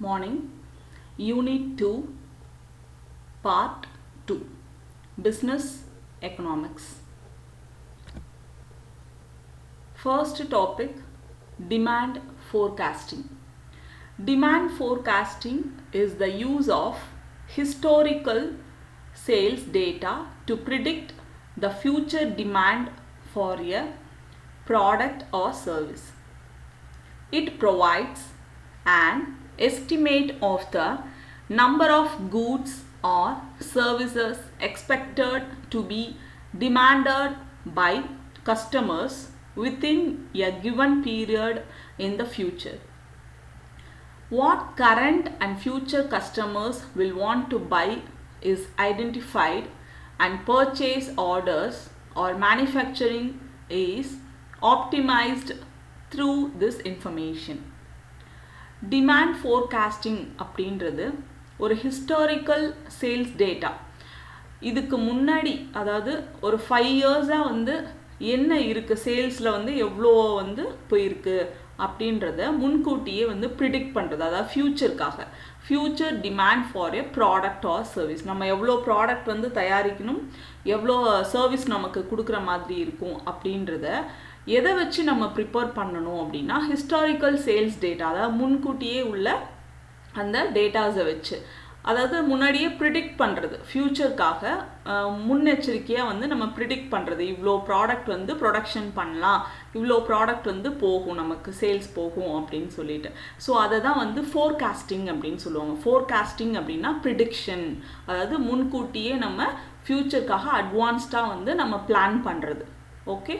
Morning. Unit 2, Part 2, Business Economics. First topic, demand forecasting. Demand forecasting is the use of historical sales data to predict the future demand for a product or service. It provides an estimate of the number of goods or services expected to be demanded by customers within a given period in the future. What current and future customers will want to buy is identified, and purchase orders or manufacturing is optimized through this information. Demand forecasting அப்படின்றது ஒரு historical sales data. இதுக்கு முன்னாடி அதாவது ஒரு 5 இயர்ஸாக வந்து என்ன இருக்குது, சேல்ஸில் வந்து எவ்வளோ வந்து போயிருக்கு அப்படின்றத முன்கூட்டியே வந்து ப்ரிடிக்ட் பண்ணுறது. அதாவது ஃப்யூச்சருக்காக future demand for a product or service. நம்ம எவ்வளோ ப்ராடக்ட் வந்து தயாரிக்கணும், எவ்வளோ சர்வீஸ் நமக்கு கொடுக்குற மாதிரி இருக்கும் அப்படின்றத எதை வச்சு நம்ம ப்ரிப்பேர் பண்ணணும் அப்படின்னா ஹிஸ்டாரிக்கல் சேல்ஸ் டேட்டா, அதாவது முன்கூட்டியே உள்ள அந்த டேட்டாஸை வச்சு, அதாவது முன்னாடியே ப்ரிடிக்ட் பண்ணுறது, ஃப்யூச்சருக்காக முன்னெச்சரிக்கையாக வந்து நம்ம ப்ரிடிக்ட் பண்ணுறது. இவ்வளோ ப்ராடக்ட் வந்து ப்ரொடக்ஷன் பண்ணலாம், இவ்வளோ ப்ராடக்ட் வந்து போகும், நமக்கு சேல்ஸ் போகும் அப்படின்னு சொல்லிட்டு. ஸோ அதை தான் வந்து ஃபோர்காஸ்டிங் அப்படின்னு சொல்லுவாங்க. ஃபோர்காஸ்டிங் அப்படின்னா ப்ரிடிக்ஷன், அதாவது முன்கூட்டியே நம்ம ஃப்யூச்சருக்காக அட்வான்ஸ்டாக வந்து நம்ம பிளான் பண்ணுறது. Okay.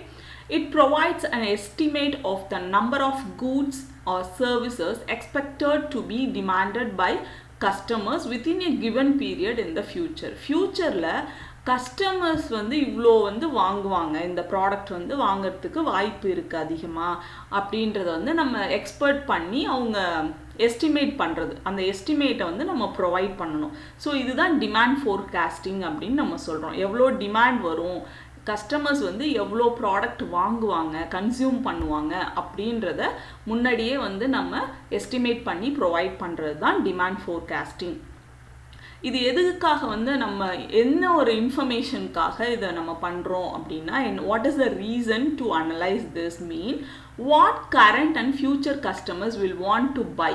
It provides an estimate of the number of goods or services expected to be demanded by customers within a given period in the future. ஃபியூச்சரில் கஸ்டமர்ஸ் வந்து இவ்வளோ வந்து வாங்குவாங்க, இந்த ப்ராடக்ட் வந்து வாங்கிறதுக்கு வாய்ப்பு இருக்குது அதிகமாக அப்படின்றத வந்து நம்ம எக்ஸ்பெக்ட் பண்ணி அவங்க எஸ்டிமேட் பண்ணுறது. அந்த எஸ்டிமேட்டை வந்து நம்ம ப்ரொவைட் பண்ணணும். ஸோ இதுதான் டிமாண்ட் ஃபோர்காஸ்டிங் அப்படின்னு நம்ம சொல்கிறோம். எவ்வளோ டிமாண்ட் வரும், கஸ்டமர்ஸ் வந்து எவ்வளோ ப்ராடக்ட் வாங்குவாங்க, கன்சியூம் பண்ணுவாங்க அப்படின்றத முன்னாடியே வந்து நம்ம எஸ்டிமேட் பண்ணி ப்ரொவைட் பண்ணுறது தான் டிமாண்ட் ஃபோர்காஸ்டிங். இது எதுக்காக வந்து நம்ம என்ன ஒரு இன்ஃபர்மேஷனுக்காக இதை நம்ம பண்ணுறோம் அப்படின்னா, what is the reason to analyse this mean what current and future customers will want to buy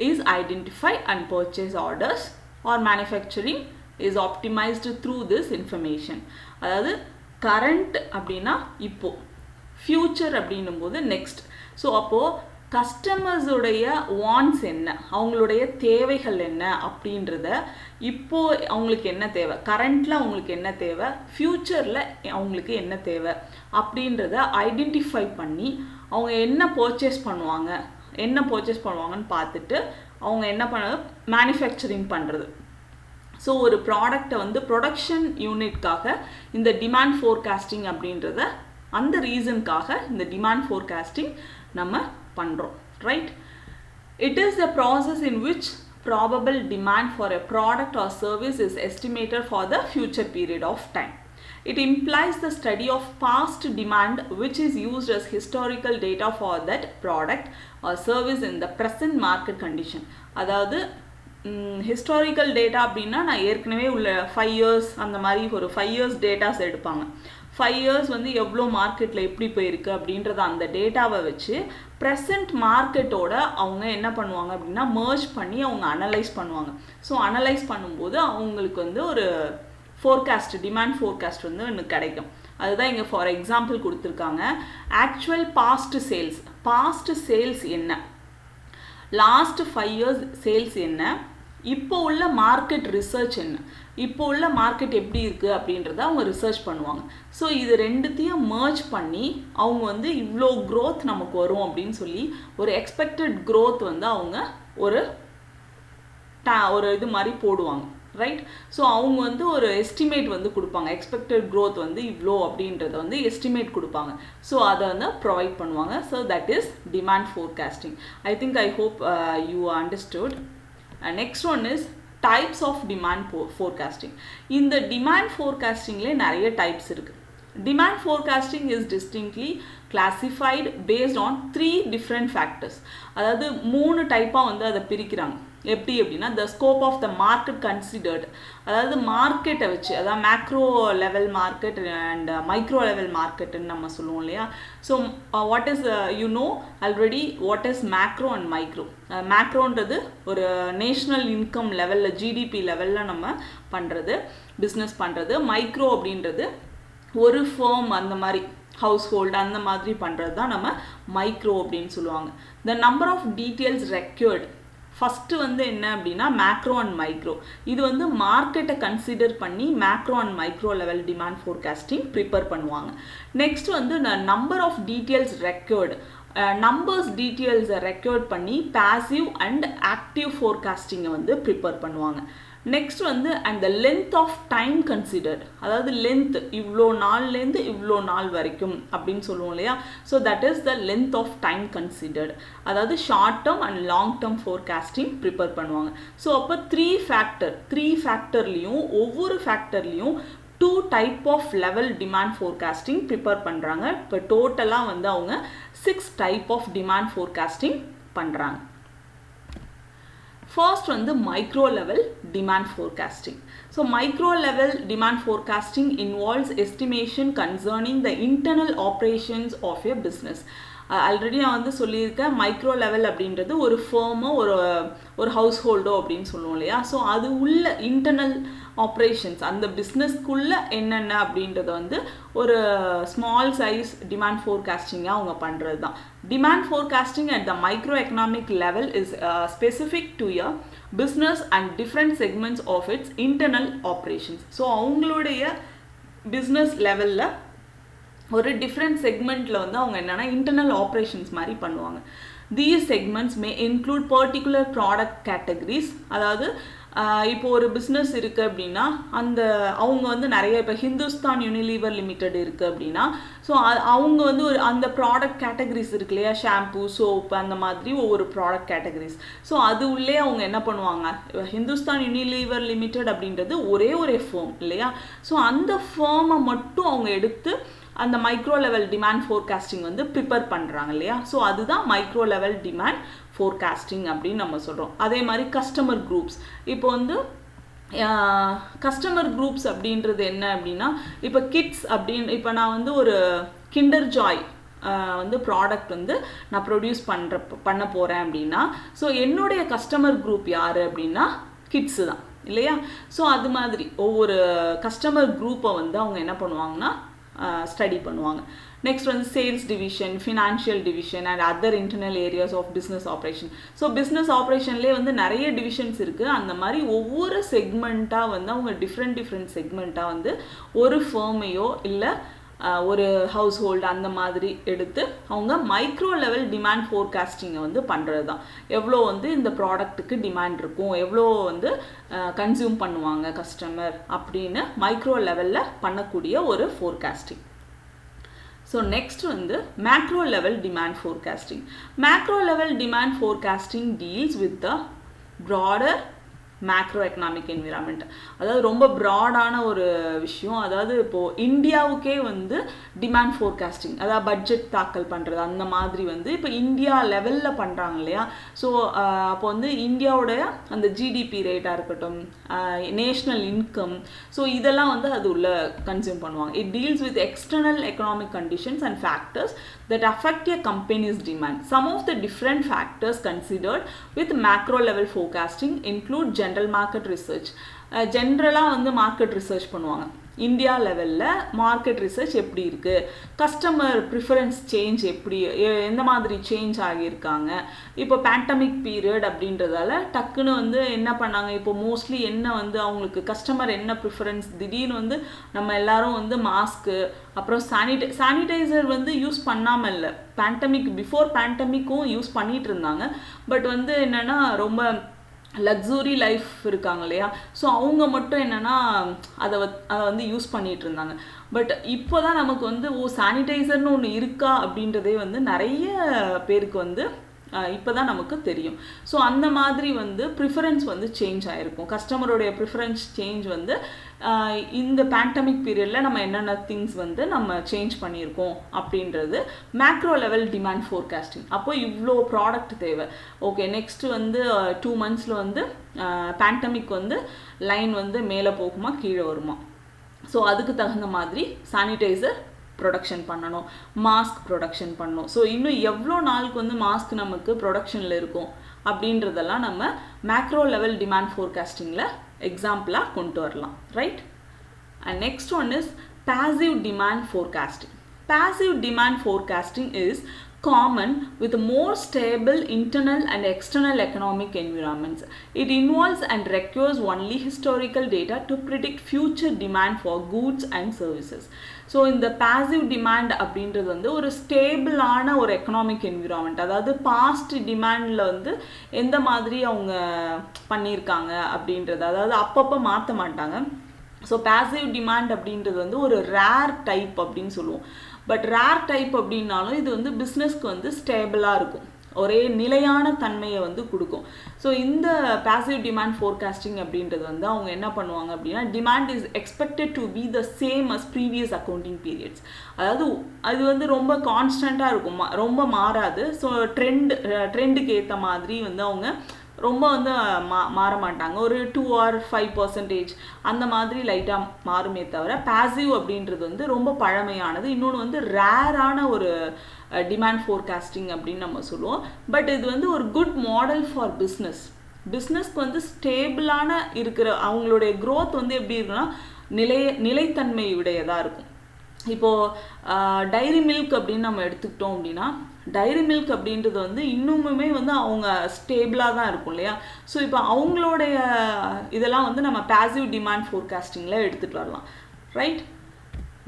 is identify and purchase orders or manufacturing is optimised through this information. அதாவது கரண்ட் அப்படின்னா இப்போது, ஃப்யூச்சர் அப்படின்னும் போது next. So அப்போது கஸ்டமர்ஸுடைய wants என்ன, அவங்களுடைய தேவைகள் என்ன அப்படின்றத, இப்போது அவங்களுக்கு என்ன தேவை, கரண்ட்டில் அவங்களுக்கு என்ன தேவை, ஃப்யூச்சரில் அவங்களுக்கு என்ன தேவை அப்படின்றத ஐடென்டிஃபை பண்ணி அவங்க என்ன பர்ச்சேஸ் பண்ணுவாங்கன்னு பார்த்துட்டு அவங்க என்ன பண்ண மேனுஃபேக்சரிங் பண்ணுறது. ஸோ ஒரு ப்ராடக்டை வந்து ப்ரொடக்ஷன் யூனிட்காக இந்த டிமாண்ட் ஃபோர்காஸ்டிங் அப்படின்றத அந்த ரீசனுக்காக இந்த டிமாண்ட் ஃபோர்காஸ்டிங் நம்ம பண்ணுறோம். Right. It is a process in which probable demand for a product or service is estimated for the future period of time. It implies the study of past demand which is used as historical data for that product or service in the present market condition. அதாவது historical data அப்படின்னா நான் ஏற்கனவே உள்ள 5 years அந்த மாதிரி ஒரு 5 years datas எடுப்பாங்க. 5 years வந்து எவ்வளோ மார்க்கெட்டில் எப்படி போயிருக்கு அப்படின்றத அந்த டேட்டாவை வச்சு ப்ரெசண்ட் மார்க்கெட்டோட அவங்க என்ன பண்ணுவாங்க அப்படின்னா மர்ஜ் பண்ணி அவங்க அனலைஸ் பண்ணுவாங்க. ஸோ அனலைஸ் பண்ணும்போது அவங்களுக்கு வந்து ஒரு ஃபோர்காஸ்ட், டிமாண்ட் ஃபோர்காஸ்ட் வந்து எனக்கு கிடைக்கும். அதுதான் இங்கே ஃபார் எக்ஸாம்பிள் கொடுத்துருக்காங்க. ஆக்சுவல் பாஸ்ட் சேல்ஸ் என்ன, லாஸ்ட் 5 இயர்ஸ் சேல்ஸ் என்ன, இப்போ உள்ள மார்க்கெட் ரிசர்ச் என்ன, இப்போ உள்ள மார்க்கெட் எப்படி இருக்குது அப்படின்றத அவங்க ரிசர்ச் பண்ணுவாங்க. ஸோ இது ரெண்டுத்தையும் மர்ஜ் பண்ணி அவங்க வந்து இவ்வளோ க்ரோத் நமக்கு வரும் அப்படின்னு சொல்லி ஒரு எக்ஸ்பெக்டட் க்ரோத் வந்து அவங்க ஒரு இது மாதிரி போடுவாங்க. ரைட். ஸோ அவங்க வந்து ஒரு எஸ்டிமேட் வந்து கொடுப்பாங்க, எக்ஸ்பெக்டட் க்ரோத் வந்து இவ்வளோ அப்படின்றத வந்து எஸ்டிமேட் கொடுப்பாங்க. ஸோ அதை வந்து ப்ரொவைட் பண்ணுவாங்க. So that is demand forecasting. I hope you understood. Next one is types of demand forecasting. இந்த டிமாண்ட் ஃபோர்காஸ்டிங்லேயே நிறைய டைப்ஸ் இருக்குது. Demand forecasting is distinctly classified based on 3 different factors. அதாவது 3 டைப்பாக வந்து அதை பிரிக்கிறாங்க. எப்படி அப்படின்னா the scope of the market considered, அதாவது மார்க்கெட்டை வச்சு, அதாவது macro level market and micro level மார்க்கெட்டுன்னு நம்ம சொல்லுவோம் இல்லையா. So what is you know already what is macro and micro. மேக்ரோன்றது ஒரு நேஷ்னல் இன்கம் லெவலில் ஜிடிபி லெவலில் நம்ம பண்ணுறது, பிஸ்னஸ் பண்ணுறது. மைக்ரோ அப்படின்றது ஒரு ஃபேம் அந்த மாதிரி ஹவுஸ் ஹோல்டு அந்த மாதிரி பண்ணுறது தான் நம்ம மைக்ரோ அப்படின்னு சொல்லுவாங்க. The number of details required, first வந்து என்ன அப்படின்னா மேக்ரோ அண்ட் மைக்ரோ. இது வந்து மார்க்கெட்டை கன்சிடர் பண்ணி macro and micro level demand forecasting prepare பண்ணுவாங்க. நெக்ஸ்ட் வந்து number of details required, numbers டீட்டெயில்ஸை ரெக்யர்ட் பண்ணி பேசிவ் அண்ட் ஆக்டிவ் ஃபோர்காஸ்டிங்கை வந்து ப்ரிப்பேர் பண்ணுவாங்க. நெக்ஸ்ட் வந்து and the length of time considered, அதாவது லென்த் இவ்வளோ நாள்லேருந்து இவ்வளோ நாள் வரைக்கும் அப்படின்னு சொல்லுவோம் இல்லையா. So that is the length of time considered, அதாவது short term and long term forecasting prepare பண்ணுவாங்க. ஸோ அப்போ த்ரீ ஃபேக்டர்லேயும் ஒவ்வொரு ஃபேக்டர்லேயும் 2 type of level demand forecasting prepare பண்ணுறாங்க. இப்போ டோட்டலாக வந்து அவங்க 6 டைப் ஆஃப் டிமாண்ட் ஃபோர்காஸ்டிங் பண்ணுறாங்க. First வந்து micro level demand forecasting. So micro level demand forecasting involves estimation concerning the internal operations of your business. Already நான் வந்து சொல்லியிருக்கேன், மைக்ரோ லெவல் அப்படின்றது ஒரு ஃபேமோ ஒரு ஹவுஸ் ஹோல்டோ அப்படின்னு சொல்லுவோம் இல்லையா. ஸோ அது உள்ள இன்டர்னல் ஆப்ரேஷன்ஸ், அந்த பிஸ்னஸ்க்குள்ளே என்னென்ன அப்படின்றத வந்து ஒரு ஸ்மால் சைஸ் டிமாண்ட் ஃபோர்காஸ்டிங்காக அவங்க பண்ணுறது தான். Demand forecasting at the micro economic level is specific to a business and different segments of its internal operations. So அவங்களுடைய பிஸ்னஸ் லெவலில் ஒரு டிஃப்ரெண்ட் செக்மெண்ட்டில் வந்து அவங்க என்னென்னா இன்டர்னல் ஆப்ரேஷன்ஸ் மாதிரி பண்ணுவாங்க. These segments May include particular product categories, அதாவது இப்போ ஒரு பிஸ்னஸ் இருக்குது அப்படின்னா அவங்க வந்து நிறைய, இப்போ ஹிந்துஸ்தான் யூனிலீவர் லிமிடெட் இருக்குது அப்படின்னா, ஸோ அவங்க வந்து அந்த ப்ராடக்ட் கேட்டகரிஸ் இருக்கு இல்லையா, ஷாம்பூ, சோப்பு, அந்த மாதிரி ஒவ்வொரு ப்ராடக்ட் கேட்டகரிஸ். ஸோ அது உள்ளே அவங்க என்ன பண்ணுவாங்க, ஹிந்துஸ்தான் யூனிலீவர் லிமிடெட் அப்படின்றது ஒரே ஃபேம் இல்லையா. ஸோ அந்த ஃபேமை மட்டும் அவங்க எடுத்து அந்த மைக்ரோ லெவல் டிமாண்ட் ஃபோர்காஸ்டிங் வந்து ப்ரிப்பேர் பண்ணுறாங்க இல்லையா. ஸோ அதுதான் மைக்ரோ லெவல் டிமாண்ட் ஃபோர்காஸ்டிங் அப்படின்னு நம்ம சொல்கிறோம். அதே மாதிரி கஸ்டமர் குரூப்ஸ், இப்போ வந்து கஸ்டமர் குரூப்ஸ் அப்படின்றது என்ன அப்படின்னா, இப்போ கிட்ஸ் அப்படின்னு, இப்போ நான் வந்து ஒரு கிண்டர் ஜாய் வந்து ப்ராடக்ட் வந்து நான் ப்ரொடியூஸ் பண்ண போகிறேன் அப்படின்னா, ஸோ என்னுடைய கஸ்டமர் குரூப் யார் அப்படின்னா கிட்ஸு தான் இல்லையா. ஸோ அது மாதிரி ஒவ்வொரு கஸ்டமர் குரூப்பை வந்து அவங்க என்ன பண்ணுவாங்கன்னா ஸ்டடி பண்ணுவாங்க. நெக்ஸ்ட் வந்து sales division, financial division and other internal areas of business operation. So business ஆப்ரேஷன்லேயே வந்து நிறைய டிவிஷன்ஸ் இருக்குது. அந்த மாதிரி ஒவ்வொரு செக்மெண்ட்டாக வந்து அவங்க டிஃப்ரெண்ட் செக்மெண்ட்டாக வந்து ஒரு ஃபேமையோ இல்லை ஒரு ஹவுஸ் ஹோல்டு அந்த மாதிரி எடுத்து அவங்க மைக்ரோ லெவல் டிமாண்ட் ஃபோர்காஸ்டிங்கை வந்து பண்ணுறது தான். எவ்வளோ வந்து இந்த ப்ராடக்ட்டுக்கு டிமாண்ட் இருக்கும், எவ்வளோ வந்து கன்சியூம் பண்ணுவாங்க கஸ்டமர் அப்படின்னு மைக்ரோ லெவலில் பண்ணக்கூடிய ஒரு ஃபோர்காஸ்டிங். ஸோ நெக்ஸ்ட் வந்து macro level demand forecasting. Macro level demand forecasting deals with the broader macro economic environment, அதாவது ரொம்ப ப்ராடான ஒரு விஷயம். அதாவது இப்போது இந்தியாவுக்கே வந்து டிமாண்ட் ஃபோர்காஸ்டிங், அதாவது பட்ஜெட் தாக்கல் பண்ணுறது அந்த மாதிரி வந்து இப்போ இந்தியா லெவலில் பண்ணுறாங்க இல்லையா. ஸோ அப்போ வந்து இந்தியாவுடைய அந்த ஜிடிபி ரேட்டாக இருக்கட்டும், நேஷ்னல் இன்கம், ஸோ இதெல்லாம் வந்து அது உள்ள கன்சியூம் பண்ணுவாங்க. It deals with external economic conditions and factors that affect a company's demand. Some of the different factors considered with macro level forecasting include general market research. ஜென்ரலாக வந்து market research பண்ணுவாங்க. India லெவலில் market research எப்படி இருக்குது, customer preference change எப்படி, எந்த மாதிரி change ஆகியிருக்காங்க. இப்போ பேண்டமிக் பீரியட் அப்படின்றதால டக்குன்னு வந்து என்ன பண்ணாங்க, இப்போ மோஸ்ட்லி என்ன வந்து அவங்களுக்கு கஸ்டமர் என்ன ப்ரிஃபரன்ஸ், திடீர்னு வந்து நம்ம எல்லாரும் வந்து மாஸ்க்கு அப்புறம் சானிடைசர் வந்து யூஸ் பண்ணாமல் இல்லை, பிஃபோர் பேண்டமிக்கும் யூஸ் பண்ணிகிட்டு இருந்தாங்க. பட் வந்து என்னென்னா ரொம்ப லக்ஸுரி லைஃப் இருக்காங்க இல்லையா. ஸோ அவங்க மட்டும் என்னென்னா அதை வந்து யூஸ் பண்ணிகிட்டு இருந்தாங்க. பட் இப்போ தான் நமக்கு வந்து சானிடைசர்னு ஒன்று இருக்கா அப்படின்றதே வந்து நிறைய பேருக்கு வந்து இப்போ தான் நமக்கு தெரியும். ஸோ அந்த மாதிரி வந்து ப்ரிஃபரன்ஸ் வந்து சேஞ்ச் ஆகிருக்கும். கஸ்டமருடைய ப்ரிஃபரன்ஸ் சேஞ்ச் வந்து இந்த பேண்டமிக் பீரியடில் நம்ம என்னென்ன திங்ஸ் வந்து நம்ம சேஞ்ச் பண்ணியிருக்கோம் அப்படின்றது மேக்ரோ லெவல் டிமாண்ட் ஃபோர்காஸ்டிங். அப்போ இவ்வளோ ப்ராடக்ட் தேவை, ஓகே நெக்ஸ்ட்டு வந்து 2 monthஸில் வந்து பேண்டமிக் வந்து லைன் வந்து மேலே போகுமா கீழே வருமா, ஸோ அதுக்கு தகுந்த மாதிரி சானிடைசர் ப்ரொடக்ஷன் பண்ணணும், மாஸ்க் ப்ரொடக்ஷன் பண்ணணும். ஸோ இன்னும் எவ்வளோ நாளுக்கு வந்து மாஸ்க் நமக்கு ப்ரொடக்ஷனில் இருக்கும் அப்படின்றதெல்லாம் நம்ம மேக்ரோ லெவல் டிமாண்ட் ஃபோர்காஸ்டிங்கில் எக்ஸாம்பிளாக கொண்டு வரலாம், right? And next one is passive demand forecasting. Passive demand forecasting is common with more stable internal and external economic environments. It involves and requires only historical data to predict future demand for goods and services. So இந்த passive demand அப்படின்றது வந்து ஒரு ஸ்டேபிளான ஒரு economic environment, அதாவது past டிமாண்டில் வந்து எந்த மாதிரி அவங்க பண்ணியிருக்காங்க அப்படின்றது, அதாவது அப்பப்போ மாற்ற மாட்டாங்க. ஸோ passive demand அப்படின்றது வந்து ஒரு ரேர் டைப் அப்படின்னு சொல்லுவோம். பட் ரேர் டைப் அப்படின்னாலும் இது வந்து பிஸ்னஸ்க்கு வந்து ஸ்டேபிளாக இருக்கும், ஒரே நிலையான தன்மையை வந்து கொடுக்கும். ஸோ இந்த passive demand forecasting அப்படின்றது வந்து அவங்க என்ன பண்ணுவாங்க அப்படின்னா, demand is expected to be the same as previous accounting periods. அதாவது அது வந்து ரொம்ப கான்ஸ்டண்ட்டாக இருக்கும், ரொம்ப மாறாது. ஸோ ட்ரெண்டுக்கு ஏற்ற மாதிரி வந்து அவங்க ரொம்ப வந்து மாற மாட்டாங்க, ஒரு 2 or 5% அந்த மாதிரி லைட்டாக மாறுமே தவிர passive அப்படின்றது வந்து ரொம்ப பழமையானது. இன்னொன்று வந்து ரேரான ஒரு டிமாண்ட் ஃபோர்காஸ்டிங் அப்படின்னு நம்ம சொல்லுவோம். பட் இது வந்து ஒரு குட் மாடல் ஃபார் பிஸ்னஸ்க்கு வந்து ஸ்டேபிளான இருக்கிற அவங்களுடைய க்ரோத் வந்து எப்படி இருக்குன்னா நிலைத்தன்மை உடையதாக இருக்கும். இப்போது டைரி மில்க் அப்படின்னு நம்ம எடுத்துக்கிட்டோம் அப்படின்னா, டைரி மில்க் அப்படின்றது வந்து இன்னுமுமே வந்து அவங்க ஸ்டேபிளாக தான் இருக்கும் இல்லையா? ஸோ இப்போ அவங்களுடைய இதெல்லாம் வந்து நம்ம passive டிமாண்ட் ஃபோர்காஸ்டிங்கில் எடுத்துகிட்டு வரலாம், right?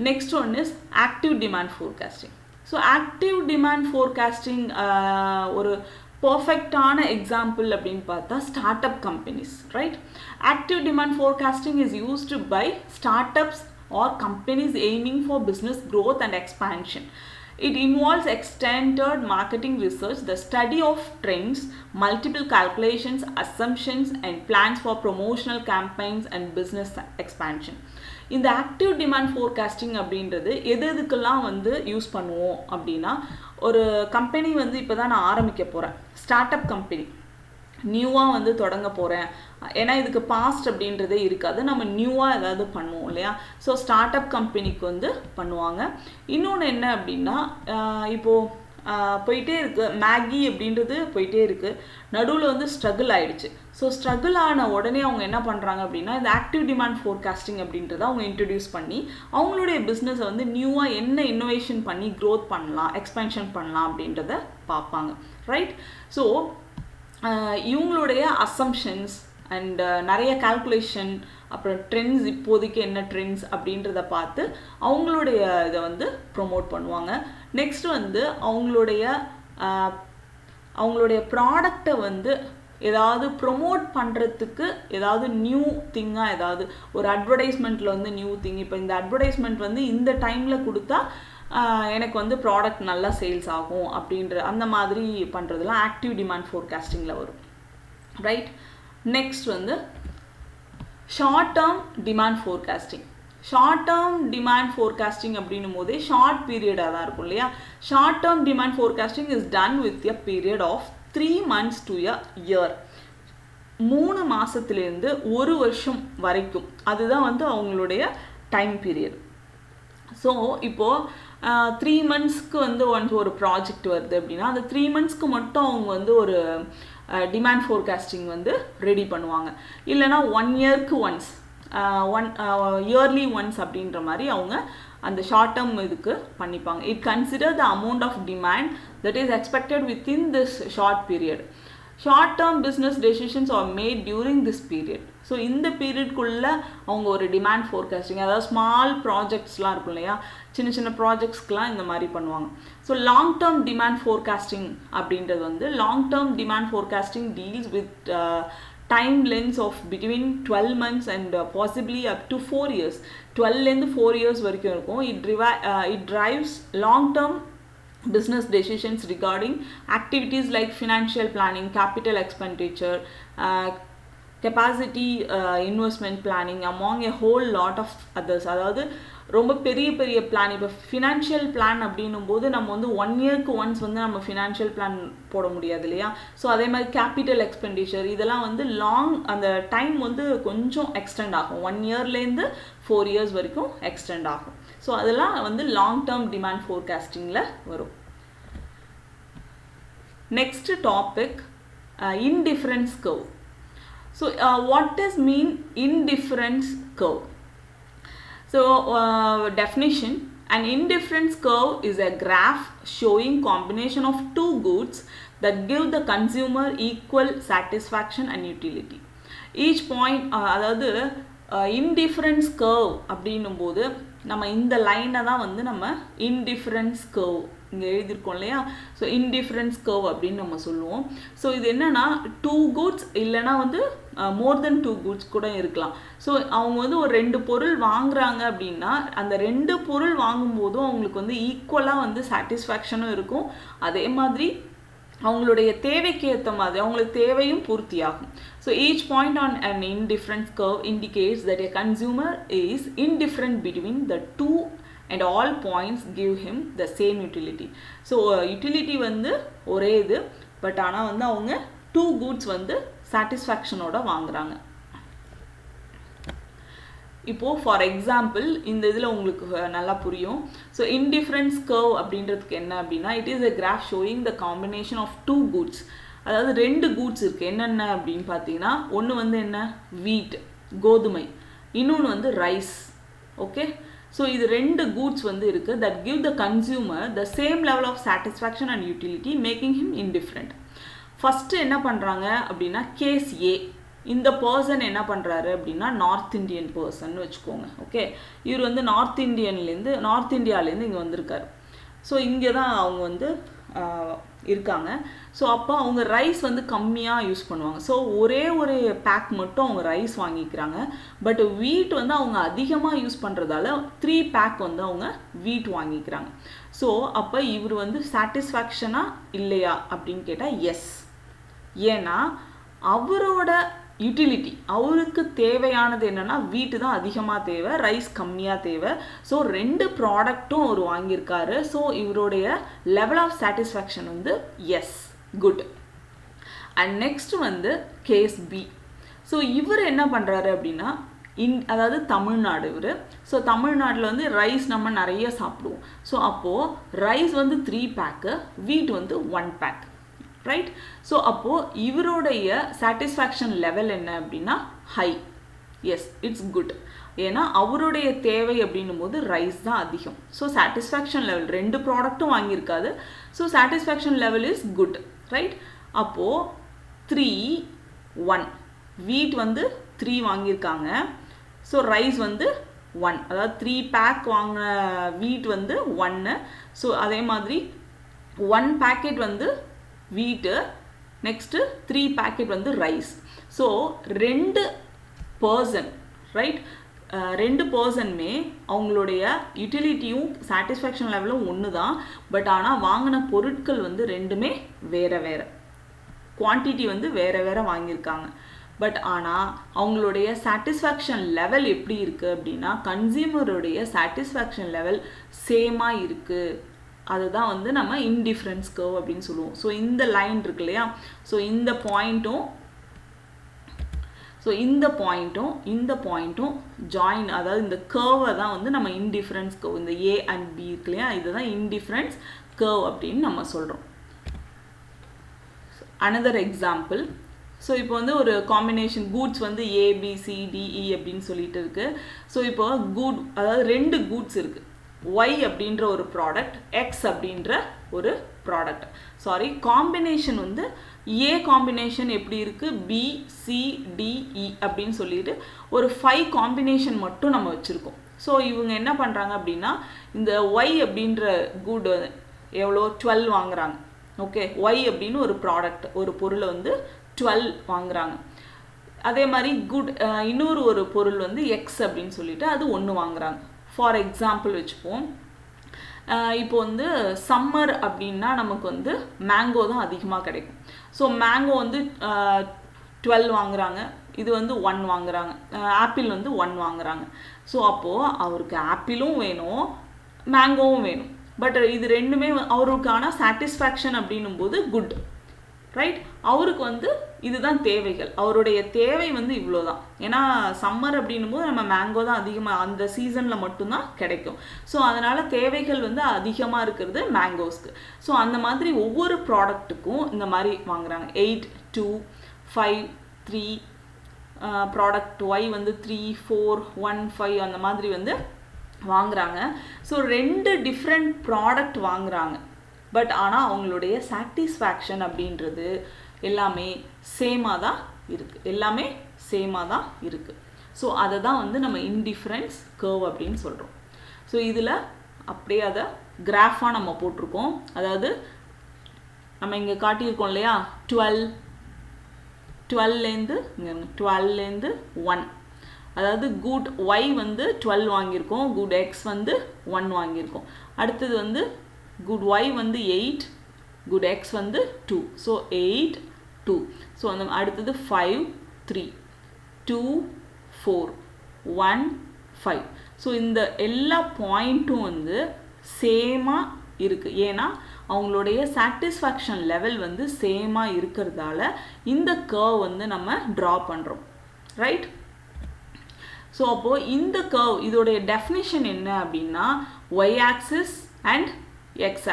Next one is active demand forecasting. So active demand forecasting ஒரு பர்ஃபெக்டான எக்ஸாம்பிள் அப்படின்னு பார்த்தா start up companies, right? Active demand forecasting is used by start ups or companies aiming for business growth and expansion. It involves extended marketing research, the study of trends, multiple calculations, assumptions and plans for promotional campaigns and business expansion. இந்த active demand forecasting அப்படின்றது எதுக்கெல்லாம் வந்து use பண்ணுவோம் அப்படின்னா, ஒரு company வந்து இப்போ தான் நான் ஆரம்பிக்க போகிறேன், ஸ்டார்ட் அப் கம்பெனி நியூவாக வந்து தொடங்க போகிறேன், ஏன்னா இதுக்கு பாஸ்ட் அப்படின்றதே இருக்காது, நம்ம நியூவாக ஏதாவது பண்ணுவோம் இல்லையா? ஸோ ஸ்டார்ட் அப் கம்பெனிக்கு வந்து பண்ணுவாங்க. இன்னொன்று என்ன அப்படின்னா, இப்போது போயிட்டே இருக்குது மேகி அப்படின்றது போயிட்டே இருக்குது, நடுவில் வந்து ஸ்ட்ரகிள் ஆகிடுச்சு. ஸோ ஸ்ட்ரகிள் ஆன உடனே அவங்க என்ன பண்ணுறாங்க அப்படின்னா, இந்த ஆக்டிவ் டிமாண்ட் ஃபோர்காஸ்டிங் அப்படின்றத அவங்க இன்ட்ரடியூஸ் பண்ணி அவங்களுடைய பிஸ்னஸை வந்து நியூவாக என்ன இன்னோவேஷன் பண்ணி க்ரோத் பண்ணலாம், எக்ஸ்பென்ஷன் பண்ணலாம் அப்படின்றத பார்ப்பாங்க, ரைட்? ஸோ இவங்களுடைய அசம்ஷன்ஸ் அண்ட் நிறைய கால்குலேஷன், அப்புறம் ட்ரெண்ட்ஸ், இப்போதைக்கு என்ன ட்ரெண்ட்ஸ் அப்படின்றத பார்த்து அவங்களுடைய இதை வந்து ப்ரொமோட் பண்ணுவாங்க. நெக்ஸ்ட் வந்து அவங்களுடைய ப்ராடக்டை வந்து ஏதாவது ப்ரொமோட் பண்ணுறதுக்கு ஏதாவது நியூ திங்காக, ஏதாவது ஒரு அட்வர்டைஸ்மெண்ட்டில் வந்து நியூ திங், இப்போ இந்த அட்வர்டைஸ்மெண்ட் வந்து இந்த டைமில் கொடுத்தா எனக்கு வந்து ப்ராடக்ட் நல்லா சேல்ஸ் ஆகும் அப்படின்ற அந்த மாதிரி பண்ணுறதுலாம் ஆக்டிவ் டிமாண்ட் ஃபோர்காஸ்டிங்கில் வரும், ரைட்? நெக்ஸ்ட் வந்து short term demand forecasting. Short term demand forecasting அப்படின்னும் போதே ஷார்ட் பீரியடாக தான் இருக்கும் இல்லையா? Short term demand forecasting is done with a period of 3 months to a year. 3 மாதத்துலேருந்து 1 வருஷம் வரைக்கும் அதுதான் வந்து அவங்களுடைய டைம் பீரியட். ஸோ இப்போது 3 monthsக்கு வந்து ஒரு ப்ராஜெக்ட் வருது அப்படின்னா, அந்த 3 monthsக்கு மட்டும் அவங்க வந்து ஒரு டிமாண்ட் ஃபோர்காஸ்டிங் வந்து ரெடி பண்ணுவாங்க. இல்லைனா 1 yearக்கு ஒன்ஸ், இயர்லி ஒன்ஸ் அப்படின்ற மாதிரி அவங்க அந்த ஷார்ட் டேர்ம் இதுக்கு பண்ணிப்பாங்க. It consider the amount of demand that is expected within this short period. Short term business decisions are made during this period. So இந்த பீரியட்குள்ளே அவங்க ஒரு டிமாண்ட் ஃபோர்காஸ்டிங், அதாவது ஸ்மால் ப்ராஜெக்ட்ஸ்லாம் இருக்கும் இல்லையா, சின்ன சின்ன ப்ராஜெக்ட்ஸ்க்கெலாம் இந்த மாதிரி பண்ணுவாங்க. So long term demand forecasting அப்படின்றது வந்து long term demand forecasting deals with time lengths of between 12 months and possibly up to 4 years. 12 and 4 years வரைக்கும் இருக்கும். It drives long term business decisions regarding activities like financial planning, capital expenditure, capacity investment planning among a whole lot of others. அதாவது ரொம்ப பெரிய பெரிய plan. இப்போ financial plan அப்படின்னும் போது நம்ம வந்து 1 இயர்க்கு ஒன்ஸ் வந்து நம்ம ஃபினான்ஷியல் பிளான் போட முடியாது இல்லையா. ஸோ அதே மாதிரி கேபிட்டல் எக்ஸ்பெண்டிச்சர் இதெல்லாம் வந்து அந்த டைம் வந்து கொஞ்சம் எக்ஸ்டெண்ட் ஆகும். 1 இயர்லேருந்து 4 இயர்ஸ் வரைக்கும் எக்ஸ்டெண்ட் ஆகும். ஸோ அதெல்லாம் வந்து லாங் டேர்ம் டிமாண்ட் ஃபோர்காஸ்டிங்கில் வரும். Next topic indifference curve. So what does mean indifference curve? So definition: an indifference curve is a graph showing combination of two goods that give the consumer equal satisfaction and utility. Each point அதாவது indifference curve அப்படின்னும் போது நம்ம இந்த லைனை தான் வந்து நம்ம indifference curve இங்கே எழுதியிருக்கோம் இல்லையா. ஸோ indifference curve அப்படின்னு நம்ம சொல்லுவோம். ஸோ இது என்னன்னா 2 goods இல்லைனா வந்து மோர் தென் 2 goods கூட இருக்கலாம். ஸோ அவங்க வந்து ஒரு 2 பொருள் வாங்குறாங்க அப்படின்னா அந்த 2 பொருள் வாங்கும்போதும் அவங்களுக்கு வந்து ஈக்குவலாக வந்து சாட்டிஸ்ஃபேக்ஷனும் இருக்கும். அதே மாதிரி அவங்களுடைய தேவைக்கு ஏற்ற மாதிரி அவங்களுக்கு தேவையும் பூர்த்தியாகும். So each point on an indifference curve indicates that a consumer is indifferent between the two and all points give him the same utility. So utility வந்து ஒரே இது, பட் ஆனால் வந்து அவங்க 2 goods வந்து சாட்டிஸ்ஃபேக்ஷனோட வாங்குறாங்க. இப்போது ஃபார் எக்ஸாம்பிள் இந்த இதில் உங்களுக்கு நல்லா புரியும். ஸோ indifference curve அப்படின்றதுக்கு என்ன அப்படின்னா, it is a graph showing the combination of 2 goods. அதாவது 2 goods இருக்குது. என்னென்ன அப்படின்னு பார்த்தீங்கன்னா, ஒன்று வந்து என்ன வீட் கோதுமை, இன்னொன்று வந்து ரைஸ். ஓகே, ஸோ இது 2 goods வந்து இருக்குது that give the consumer the same level of satisfaction and utility making him indifferent. First என்ன பண்ணுறாங்க அப்படின்னா, கேஸ் ஏ இந்த பர்சன் என்ன பண்ணுறாரு அப்படின்னா நார்த் இந்தியன் பர்சன் வச்சுக்கோங்க. ஓகே, இவர் வந்து நார்த் இந்தியாவிலேருந்து இங்கே வந்திருக்காரு. ஸோ இங்கே தான் அவங்க வந்து இருக்காங்க. ஸோ அப்போ அவங்க ரைஸ் வந்து கம்மியாக யூஸ் பண்ணுவாங்க. ஸோ ஒரே ஒரு பேக் மட்டும் அவங்க ரைஸ் வாங்கிக்கிறாங்க. பட் வீட் வந்து அவங்க அதிகமாக யூஸ் பண்ணுறதால 3 பேக் வந்து அவங்க வீட் வாங்கிக்கிறாங்க. ஸோ அப்போ இவர் வந்து சாட்டிஸ்ஃபேக்ஷனாக இல்லையா அப்படின்னு கேட்டால் எஸ். ஏன்னா அவரோட யூட்டிலிட்டி அவருக்கு தேவையானது என்னென்னா வீட்டு தான் அதிகமாக தேவை, ரைஸ் கம்மியாக தேவை. ஸோ 2 ப்ராடக்ட்டும் அவர் வாங்கியிருக்காரு. ஸோ இவருடைய லெவல் ஆஃப் சாட்டிஸ்ஃபேக்ஷன் வந்து எஸ், குட். அண்ட் நெக்ஸ்ட் வந்து கேஸ் பி. ஸோ இவர் என்ன பண்ணுறாரு அப்படின்னா, அதாவது தமிழ்நாடு இவர். ஸோ தமிழ்நாட்டில் வந்து ரைஸ் நம்ம நிறைய சாப்பிடுவோம். ஸோ அப்போது ரைஸ் வந்து 3 பேக்கு, வீட் வந்து 1 பேக், ரைட். ஸோ அப்போது இவருடைய சாட்டிஸ்ஃபேக்ஷன் லெவல் என்ன அப்படின்னா ஹை, எஸ், இட்ஸ் குட். ஏன்னா அவருடைய தேவை அப்படின்னும் போது ரைஸ் தான் அதிகம். ஸோ சாட்டிஸ்ஃபேக்ஷன் லெவல் 2 ப்ராடக்ட்டும் வாங்கியிருக்காது. So satisfaction level is good, right. அப்போது 3, 1 வீட் வந்து 3 வாங்கியிருக்காங்க. ஸோ ரைஸ் வந்து 1, அதாவது 3 பேக் வாங்கின வீட் வந்து 1. ஸோ அதே மாதிரி 1 பேக்கெட் வந்து வீட்டு, நெக்ஸ்ட்டு 3 பேக்கெட் வந்து ரைஸ். ஸோ 2 பர்சன், ரைட், 2 பர்சனுமே அவங்களுடைய யூட்டிலிட்டியும் சாட்டிஸ்ஃபேக்ஷன் லெவலும் ஒன்று தான். பட் ஆனால் வாங்கின பொருட்கள் வந்து 2மே வேறு வேறு, குவான்டிட்டி வந்து வேறு வேறு வாங்கியிருக்காங்க. பட் ஆனால் அவங்களுடைய சாட்டிஸ்ஃபேக்ஷன் லெவல் எப்படி இருக்குது அப்படின்னா, கன்சியூமருடைய சாட்டிஸ்ஃபேக்ஷன் லெவல் சேமாக இருக்குது. அதுதான் வந்து நம்ம இன்டிஃபரன்ஸ் கர்வ் அப்படின்னு சொல்லுவோம். ஸோ இந்த லைன் இருக்கு இல்லையா, ஸோ இந்த பாயிண்ட்டும் ஜாயின், அதாவது இந்த கர்வை தான் வந்து நம்ம இன்டிஃபரன்ஸ் கர்வ், இந்த ஏ அண்ட் பி இருக்கு இல்லையா, இதுதான் இன்டிஃபரன்ஸ் கர்வ் அப்படின்னு நம்ம சொல்கிறோம். Another example. ஸோ இப்போ வந்து ஒரு காம்பினேஷன் கூட்ஸ் வந்து ABCDE அப்படின்னு சொல்லிட்டு இருக்கு. ஸோ இப்போ அதாவது 2 கூட்ஸ் இருக்குது. Y அப்படின்ற ஒரு ப்ராடக்ட், X அப்படின்ற ஒரு ப்ராடக்ட். சாரி, காம்பினேஷன் வந்து A காம்பினேஷன் எப்படி இருக்குது, BCDE அப்படின்னு சொல்லிட்டு ஒரு 5 காம்பினேஷன் மட்டும் நம்ம வச்சுருக்கோம். ஸோ இவங்க என்ன பண்ணுறாங்க அப்படின்னா, இந்த Y அப்படின்ற குட் எவ்வளோ 12 வாங்குறாங்க. ஓகே, Y அப்படின்னு ஒரு ப்ராடக்ட், ஒரு பொருளை வந்து 12 வாங்குறாங்க. அதே மாதிரி இன்னொரு ஒரு பொருள் வந்து X அப்படின்னு சொல்லிட்டு அது 1 வாங்குறாங்க. ஃபார் எக்ஸாம்பிள் வச்சுப்போம், இப்போ வந்து சம்மர் அப்படின்னா நமக்கு வந்து மேங்கோ தான் அதிகமாக கிடைக்கும். ஸோ மேங்கோ வந்து 12 வாங்குறாங்க, இது வந்து 1 வாங்குறாங்க, ஆப்பிள் வந்து 1 வாங்குறாங்க. ஸோ அப்போது அவருக்கு ஆப்பிளும் வேணும், மேங்கோவும் வேணும். பட் இது ரெண்டுமே அவருக்கான சாட்டிஸ்ஃபேக்ஷன் அப்படின்னும் போது குட், ரைட்? அவருக்கு வந்து இதுதான் தேவைகள், அவருடைய தேவை வந்து இவ்வளோ தான். ஏன்னா சம்மர் அப்படின்னும் போது நம்ம மேங்கோ தான் அதிகமாக அந்த சீசனில் மட்டும்தான் கிடைக்கும். ஸோ அதனால் தேவைகள் வந்து அதிகமாக இருக்கிறது மேங்கோஸ்க்கு. ஸோ அந்த மாதிரி ஒவ்வொரு ப்ராடக்ட்டுக்கும் இந்த மாதிரி வாங்குறாங்க. 8, 2, 5, 3, ப்ராடக்ட் ஒய் வந்து 3, 4, 1, 5 அந்த மாதிரி வந்து வாங்குறாங்க. ஸோ 2 டிஃப்ரெண்ட் ப்ராடக்ட் வாங்குறாங்க. பட் ஆனால் அவங்களுடைய சாட்டிஸ்ஃபேக்ஷன் அப்படின்றது எல்லாமே சேமாக தான் இருக்குது, எல்லாமே சேமாக தான் இருக்குது. ஸோ அதை தான் வந்து நம்ம இன்டிஃபரன்ஸ் கர்வ் அப்படின்னு சொல்கிறோம். ஸோ இதில் அப்படியே அதை கிராஃபாக நம்ம போட்டிருக்கோம். அதாவது நம்ம இங்கே காட்டியிருக்கோம் இல்லையா, 12லேருந்து 1, அதாவது குட் ஒய் வந்து 12 வாங்கியிருக்கோம், குட் எக்ஸ் வந்து 1 வாங்கியிருக்கோம். அடுத்தது வந்து குட் ஒய் வந்து 8, குட் எக்ஸ் வந்து 2. ஸோ 8, 2. ஸோ அந்த அடுத்தது 5, 3, 2, 4, 1, 5. ஸோ இந்த எல்லா பாயிண்ட்டும் வந்து சேமாக இருக்குது. ஏன்னா அவங்களுடைய சாட்டிஸ்ஃபேக்ஷன் லெவல் வந்து சேமாக இருக்கிறதால இந்த கர்வ் வந்து நம்ம ட்ரா பண்ணுறோம், ரைட்? ஸோ அப்போது இந்த கர்வ் இதோடைய டெஃபினிஷன் என்ன அப்படின்னா, Y axis and X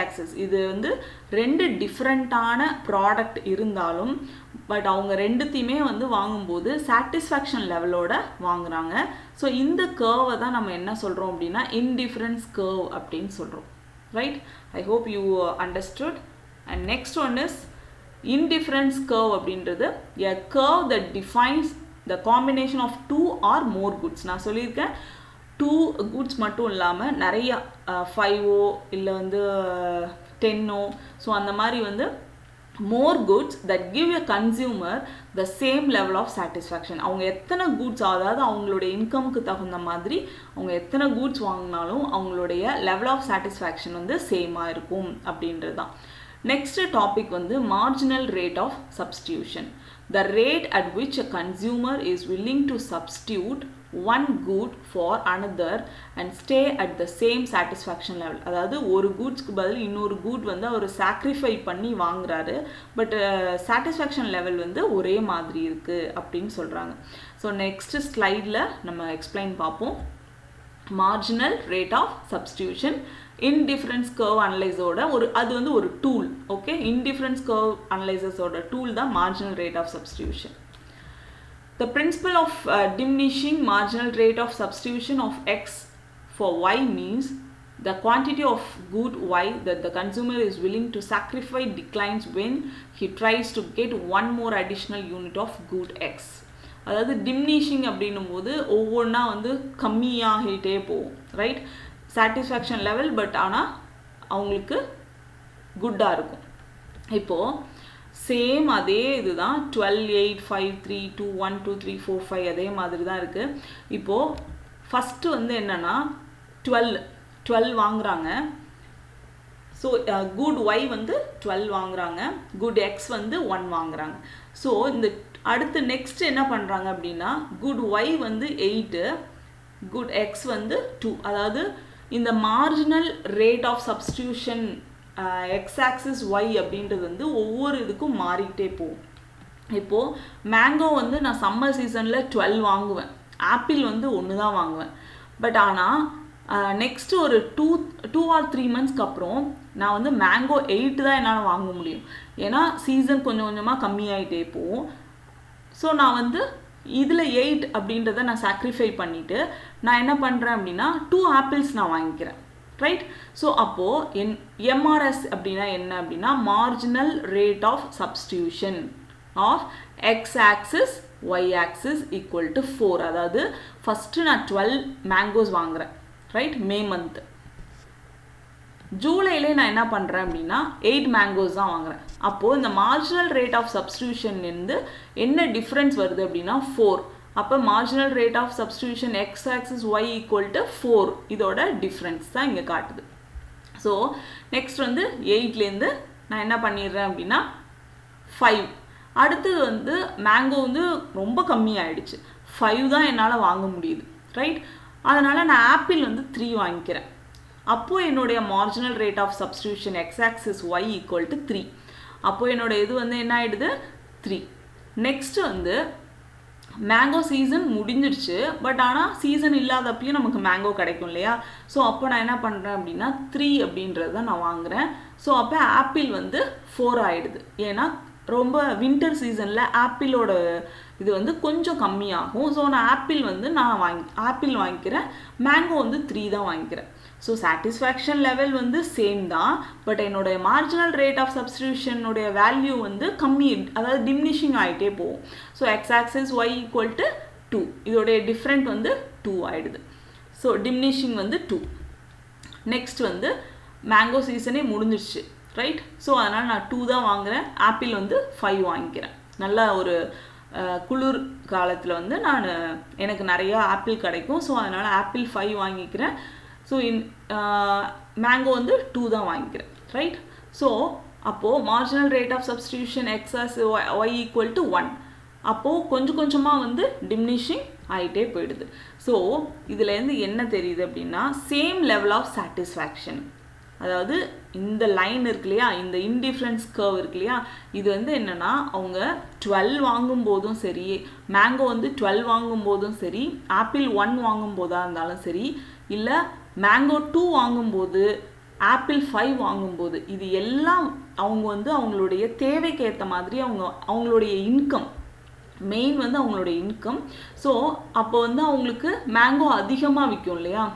axis இது வந்து 2 டிஃப்ரெண்ட்டான ப்ராடக்ட் இருந்தாலும் பட் அவங்க ரெண்டுத்தையுமே வந்து வாங்கும்போது சாட்டிஸ்ஃபேக்ஷன் லெவலோட வாங்குறாங்க. ஸோ இந்த கர்வை தான் நம்ம என்ன சொல்கிறோம் அப்படின்னா இன்டிஃபரன்ஸ் கர்வ் அப்படின்னு சொல்கிறோம், right? I hope you understood. And next one is indifference curve அப்படின்றது a curve that defines the combination of 2 or more goods. நான் சொல்லியிருக்கேன் 2 goods மட்டும் இல்லாமல் நிறைய 5ஓ இல்லை வந்து 10ஓ, ஸோ அந்த மாதிரி வந்து more goods that give a consumer the same level of satisfaction. அவங்க எத்தனை goods, அதாவது அவங்களுடைய இன்கமுக்கு தகுந்த மாதிரி அவங்க எத்தனை goods வாங்கினாலும் அவங்களுடைய level of satisfaction வந்து சேமாக இருக்கும் அப்படின்றது தான். நெக்ஸ்ட் டாபிக் வந்து marginal rate of substitution. The rate at which a consumer is willing to substitute one good for another and stay at the same satisfaction level. அதாவது ஒரு கூட்ஸ்க்கு பதில் இன்னொரு கூட் வந்து அவர் சாக்ரிஃபை பண்ணி வாங்குறாரு, பட் சாட்டிஸ்ஃபேக்ஷன் லெவல் வந்து ஒரே மாதிரி இருக்குது அப்படின்னு சொல்கிறாங்க. ஸோ நெக்ஸ்ட் ஸ்லைடில் நம்ம எக்ஸ்பிளைன் பார்ப்போம். Marginal rate of substitution indifference curve அனலைஸோட அது வந்து ஒரு டூல். ஓகே, இன்டிஃபரன்ஸ் கர்வ் அனலைசஸோட டூல் தான் marginal rate of substitution. The principle of diminishing marginal rate of substitution of x for y means the quantity of good y that the consumer is willing to sacrifice declines when he tries to get one more additional unit of good x. அதாவது diminishing அப்படின்னும் போது ஒவ்வொன்றா வந்து கம்மியாகிட்டே போகும், right? Satisfaction level but ஆனால் அவங்களுக்கு குட்டாக இருக்கும். இப்போது சேம் அதே இதுதான் 12, 8, 5, 3, 2, 1, 2, 3, 4, 5 அதே மாதிரி தான் இருக்குது. இப்போது ஃபஸ்ட்டு வந்து என்னென்னா 12 வாங்குறாங்க. ஸோ குட் ஒய் வந்து 12 வாங்குறாங்க, குட் எக்ஸ் வந்து 1 வாங்குறாங்க. ஸோ இந்த அடுத்து நெக்ஸ்ட் என்ன பண்ணுறாங்க அப்படின்னா குட் ஒய் வந்து 8, குட் எக்ஸ் வந்து 2. அதாவது இந்த marginal rate of substitution X axis Y அப்படின்றது வந்து ஒவ்வொரு இதுக்கும் மாறிக்கிட்டே போகும். இப்போது மேங்கோ வந்து நான் சம்மர் சீசனில் 12 வாங்குவேன், ஆப்பிள் வந்து 1 தான் வாங்குவேன். பட் ஆனால் நெக்ஸ்ட்டு ஒரு 2 or 3 மந்த்ஸ்க்கு அப்புறம் நான் வந்து மேங்கோ 8 தான் என்னால் வாங்க முடியும். ஏன்னா சீசன் கொஞ்சம் கொஞ்சமாக கம்மியாகிட்டே போகும். ஸோ நான் வந்து இதில் 8 அப்படின்றத நான் சாக்ரிஃபை பண்ணிவிட்டு நான் என்ன பண்ணுறேன் அப்படின்னா 2 ஆப்பிள்ஸ் நான் வாங்கிக்கிறேன், ரைட்? ஸோ அப்போது எம்ஆர்எஸ் அப்படின்னா என்ன அப்படின்னா marginal rate of substitution of X axis Y axis equal to 4. அதாவது ஃபஸ்ட்டு நான் 12 மேங்கோஸ் வாங்குகிறேன், ரைட்? May month. ஜூலையிலே நான் என்ன பண்ணுறேன் அப்படின்னா 8 மேங்கோஸ் தான் வாங்குகிறேன். அப்போது இந்த மார்ஜினல் ரேட் ஆஃப் சப்ஸ்டியூஷன்லேருந்து என்ன டிஃப்ரென்ஸ் வருது அப்படின்னா 4. அப்போ marginal rate of substitution X axis Y equal to 4 இதோட டிஃப்ரென்ஸ் தான் இங்கே காட்டுது. ஸோ நெக்ஸ்ட் வந்து 8லேருந்து நான் என்ன பண்ணிடுறேன் அப்படின்னா 5. அடுத்தது வந்து மேங்கோ வந்து ரொம்ப கம்மியாயிடுச்சு, 5 தான் என்னால் வாங்க முடியுது, ரைட்? அதனால் நான் ஆப்பிள் வந்து 3 வாங்கிக்கிறேன். அப்போது என்னுடைய marginal rate of substitution X axis Y equal to 3. அப்போது என்னோட இது வந்து என்ன ஆகிடுது 3. நெக்ஸ்ட்டு வந்து மேங்கோ சீசன் முடிஞ்சிடுச்சு, பட் ஆனால் சீசன் இல்லாதப்பையும் நமக்கு மேங்கோ கிடைக்கும் இல்லையா? ஸோ அப்போ நான் என்ன பண்ணுறேன் அப்படின்னா 3 அப்படின்றது தான் நான் வாங்குகிறேன். ஸோ அப்போ ஆப்பிள் வந்து 4 ஆகிடுது. ஏன்னா ரொம்ப வின்டர் சீசனில் ஆப்பிளோட இது வந்து கொஞ்சம் கம்மியாகும். ஸோ நான் ஆப்பிள் வாங்கிக்கிறேன், மேங்கோ வந்து 3 தான் வாங்கிக்கிறேன். ஸோ சாட்டிஸ்ஃபேக்ஷன் லெவல் வந்து சேம் தான், பட் என்னுடைய மார்ஜினல் ரேட் ஆஃப் சப்ஸ்டியூஷனுடைய வேல்யூ வந்து கம்மி, அதாவது டிமினிஷிங் ஆகிட்டே போகும். So X axis Y equal to 2, இதோடைய டிஃப்ரெண்ட் வந்து 2 ஆகிடுது. ஸோ டிமினிஷிங் வந்து 2. நெக்ஸ்ட் வந்து மேங்கோ சீசனே முடிஞ்சிடுச்சு, ரைட்? ஸோ அதனால் நான் 2 தான் வாங்குகிறேன், ஆப்பிள் வந்து 5 வாங்கிக்கிறேன். நல்லா ஒரு குளிர் காலத்தில் வந்து எனக்கு நிறையா ஆப்பிள் கிடைக்கும். ஸோ அதனால் ஆப்பிள் 5 வாங்கிக்கிறேன். ஸோ மேங்கோ வந்து 2 தான் வாங்கிக்கிறேன், ரைட்? ஸோ அப்போது marginal rate of substitution X Y equal to 1. அப்போது கொஞ்சம் கொஞ்சமாக வந்து டிமினிஷிங் ஆகிட்டே போயிடுது. ஸோ இதுலேருந்து என்ன தெரியுது அப்படின்னா சேம் லெவல் ஆஃப் சாட்டிஸ்ஃபேக்ஷன், அதாவது இந்த லைன் இருக்கு இல்லையா, இந்த இன்டிஃப்ரென்ஸ் கர்வ் இருக்கு இல்லையா, இது வந்து என்னென்னா அவங்க 12 வாங்கும்போதும் சரி, மேங்கோ வந்து 12 வாங்கும்போதும் சரி, ஆப்பிள் 1 வாங்கும்போதாக இருந்தாலும் சரி, இல்லை மேங்கோ 2 வாங்கும்போது, ஆப்பிள் 5 வாங்கும்போது, இது எல்லாம் அவங்க வந்து அவங்களுடைய தேவைக்கு ஏற்ற மாதிரி அவங்களுடைய இன்கம், மெயின் வந்து அவங்களுடைய இன்கம். ஸோ அப்போ வந்து அவங்களுக்கு மேங்கோ அதிகமாக விற்கும் இல்லையா?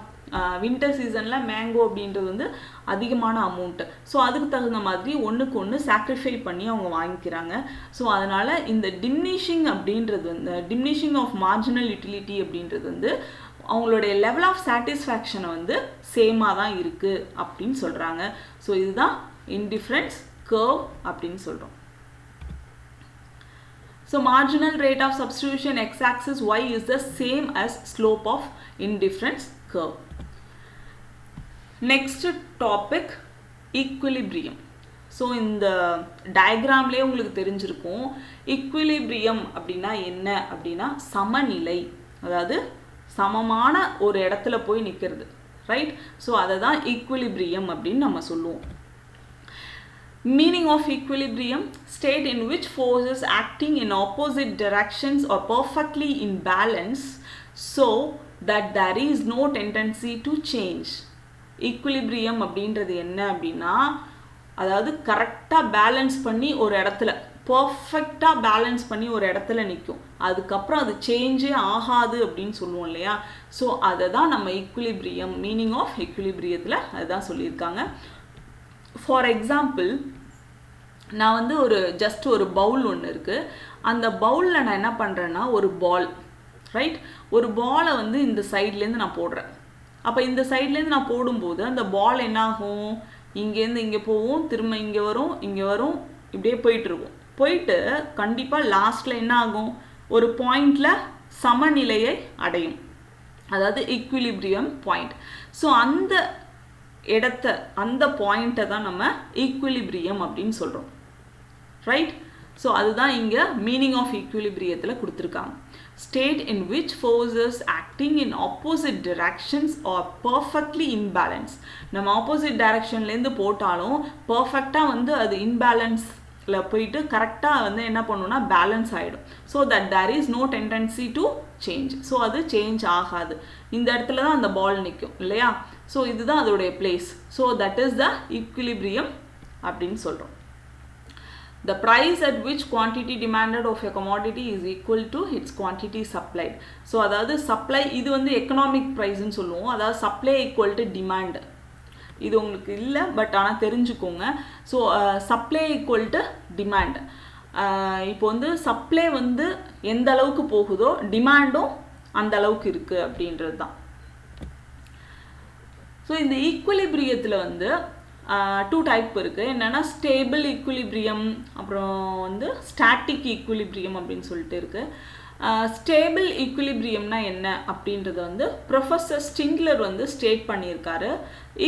வின்டர் சீசனில் மேங்கோ அப்படின்றது வந்து அதிகமான அமௌண்ட்டு. ஸோ அதுக்கு தகுந்த மாதிரி ஒன்றுக்கு ஒன்று சாக்ரிஃபை பண்ணி அவங்க வாங்கிக்கிறாங்க. ஸோ அதனால் இந்த டிமினிஷிங் அப்படின்றது வந்து டிமினிஷிங் ஆஃப் மார்ஜினல் யூட்டிலிட்டி அப்படின்றது வந்து அவங்களுடைய லெவல் ஆஃப் சாட்டிஸ்ஃபேக்ஷனை வந்து சேமாக தான் இருக்குது அப்படின்னு சொல்கிறாங்க. ஸோ இதுதான் இன்டிஃப்ரென்ஸ் கர்வ் அப்படின்னு சொல்கிறோம். So marginal rate of substitution x-axis y is the same as slope of indifference curve. Next topic, equilibrium. So இந்த டயக்ராம்லேயே உங்களுக்கு தெரிஞ்சிருக்கும் equilibrium அப்படின்னா என்ன அப்படின்னா சமநிலை, அதாவது சமமான ஒரு இடத்துல போய் நிற்கிறது, ரைட்? ஸோ அதை தான் equilibrium அப்படின்னு நம்ம சொல்லுவோம். Meaning of equilibrium, state in which forces acting in opposite directions are perfectly in balance so that there is no tendency to change. Equilibrium அப்படின்றது என்ன அப்படின்னா, அதாவது கரெக்டாக பேலன்ஸ் பண்ணி ஒரு இடத்துல, பர்ஃபெக்டாக பேலன்ஸ் பண்ணி ஒரு இடத்துல நிற்கும், அதுக்கப்புறம் அது சேஞ்சே ஆகாது அப்படின்னு சொல்லுவோம் இல்லையா? ஸோ அதை தான் நம்ம ஈக்குலிபிரியம், மீனிங் ஆஃப் ஈக்குலிபிரியத்தில் அதுதான் சொல்லியிருக்காங்க. ஃபார் எக்ஸாம்பிள், நான் வந்து ஜஸ்ட் ஒரு பவுல் ஒன்று இருக்குது, அந்த பவுலில் நான் என்ன பண்ணுறேன்னா ஒரு பால், ரைட்? ஒரு பாலை வந்து இந்த சைட்லேருந்து நான் போடுறேன். அப்போ இந்த சைட்லேருந்து நான் போடும்போது அந்த பால் என்ன ஆகும், இங்கேருந்து இங்கே போகும், திரும்ப இங்கே வரும், இங்கே வரும், இப்படியே போயிட்டுருக்கும். போயிட்டு கண்டிப்பாக லாஸ்ட்டில் என்ன ஆகும், ஒரு பாயிண்டில் சமநிலையை அடையும், அதாவது ஈக்குலிபிரியம் பாயிண்ட். ஸோ அந்த இடத்த, அந்த பாயிண்ட்டை தான் நம்ம ஈக்குலிபிரியம் அப்படின்னு சொல்கிறோம், ரைட்? ஸோ அதுதான் இங்கே மீனிங் ஆஃப் ஈக்குலிபிரியத்தில் கொடுத்துருக்காங்க. State in which forces acting in opposite directions R perfectly imbalance. நம்ம ஆப்போசிட் டைரக்ஷன்லேருந்து போட்டாலும் பர்ஃபெக்டாக வந்து அது இன்பேலன்ஸில் போயிட்டு கரெக்டாக வந்து என்ன பண்ணுன்னா பேலன்ஸ் ஆகிடும். So that there is no tendency to change. So அது சேஞ்ச் ஆகாது, இந்த இடத்துல தான் அந்த பால் நிற்கும் இல்லையா? ஸோ இதுதான் அதோடைய place. So that is the equilibrium அப்படின்னு சொல்கிறோம். The price at which quantity demanded of a commodity is equal to its quantity supplied. So அதாவது சப்ளை, இது வந்து எக்கனாமிக் ப்ரைஸ்ன்னு சொல்லுவோம், அதாவது சப்ளை ஈக்குவல் டு டிமாண்ட். இது உங்களுக்கு இல்லை, பட் ஆனால் தெரிஞ்சுக்கோங்க. So supply equal to demand. இப்போ வந்து சப்ளை வந்து எந்த அளவுக்கு போகுதோ டிமாண்டும் அந்த அளவுக்கு இருக்குது அப்படின்றது தான். ஸோ இந்த ஈக்குலிபிரியத்தில் வந்து 2 டைப் இருக்குது. என்னென்னா ஸ்டேபிள் ஈக்குலிபிரியம், அப்புறம் வந்து ஸ்டாட்டிக் ஈக்குலிபிரியம் அப்படின்னு சொல்லிட்டு இருக்குது. ஸ்டேபிள் ஈக்குலிபிரியம்னா என்ன அப்படின்றது வந்து ப்ரொஃபஸர் ஸ்டிங்லர் வந்து ஸ்டேட் பண்ணியிருக்காரு.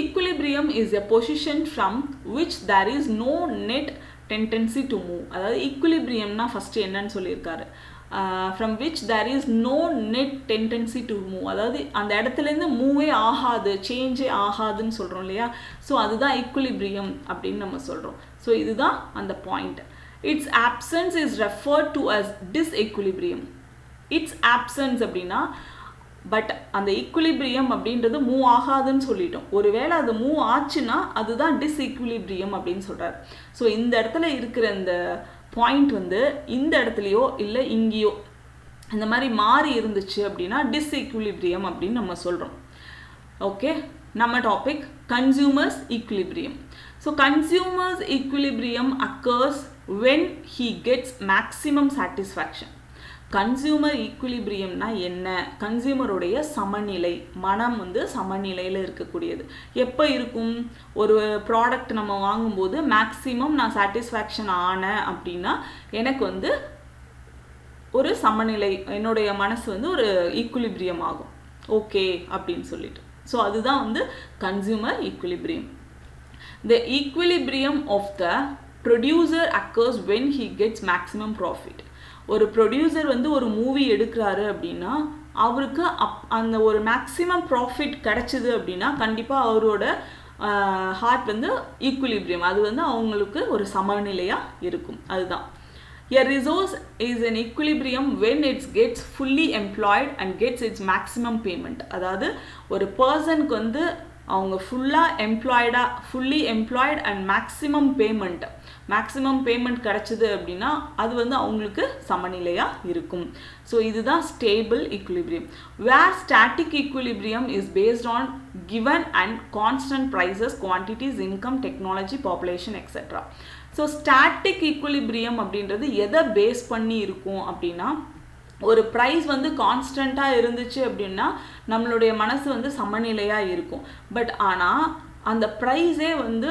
Equilibrium is a position from which there is no net tendency to move. அதாவது ஈக்குலிபிரியம்னா ஃபஸ்ட்டு என்னன்னு சொல்லியிருக்காரு. From which there is no net tendency to move. அதாவது அந்த இடத்துலேருந்து மூவே ஆகாது, சேஞ்சே ஆகாதுன்னு சொல்கிறோம் இல்லையா. ஸோ அதுதான் ஈக்குலிபிரியம் அப்படின்னு நம்ம சொல்கிறோம். ஸோ இதுதான் அந்த point. Its absence is referred to as disequilibrium. Its absence அப்படின்னா பட் அந்த ஈக்குலிபிரியம் அப்படின்றது மூவ் ஆகாதுன்னு சொல்லிட்டோம். ஒருவேளை அது மூவ் ஆச்சுன்னா அதுதான் டிஸ்ஈக்குலிபிரியம் அப்படின்னு சொல்கிறார். ஸோ இந்த இடத்துல இருக்கிற இந்த பாயிண்ட் வந்து இந்த இடத்துலையோ இல்லை இங்கேயோ இந்த மாதிரி மாறி இருந்துச்சு அப்படின்னா டிஸ்ஈக்குலிபிரியம் அப்படின்னு நம்ம சொல்கிறோம். ஓகே, நம்ம topic consumers equilibrium. So consumers equilibrium occurs when he gets maximum satisfaction. Consumer ஈக்குலிபிரியம்னா என்ன? கன்சியூமருடைய சமநிலை, மனம் வந்து சமநிலையில் இருக்கக்கூடியது எப்போ இருக்கும்? ஒரு ப்ராடக்ட் நம்ம வாங்கும்போது மேக்ஸிமம் நான் சாட்டிஸ்ஃபேக்ஷன் ஆனேன் அப்படின்னா எனக்கு வந்து ஒரு சமநிலை, என்னுடைய மனசு வந்து ஒரு ஈக்குலிபிரியம் ஆகும், ஓகே அப்படின்னு சொல்லிட்டு. ஸோ அதுதான் வந்து consumer equilibrium. The equilibrium of the producer occurs when he gets maximum profit. ஒரு ப்ரொடியூசர் வந்து ஒரு மூவி எடுக்கிறாரு அப்படின்னா அவருக்கு அந்த ஒரு மேக்ஸிமம் ப்ராஃபிட் கிடச்சிது அப்படின்னா கண்டிப்பாக அவரோட ஹார்ட் வந்து ஈக்குலிபிரியம், அது வந்து அவங்களுக்கு ஒரு சமநிலையாக இருக்கும். அதுதான் a resource is an equilibrium when it gets fully employed and gets its maximum payment. அதாவது ஒரு பர்சனுக்கு வந்து அவங்க fully employed and maximum payment கிடச்சிது அப்படின்னா அது வந்து அவங்களுக்கு சமநிலையாக இருக்கும். ஸோ இதுதான் stable equilibrium. Where static equilibrium is based on given and constant prices, quantities, income, technology, population etcetera. So static equilibrium அப்படின்றது எதை பேஸ் பண்ணி இருக்கும் அப்படின்னா ஒரு ப்ரைஸ் வந்து கான்ஸ்டண்ட்டாக இருந்துச்சு அப்படின்னா நம்மளுடைய மனசு வந்து சமநிலையாக இருக்கும். பட் ஆனால் அந்த ப்ரைஸே வந்து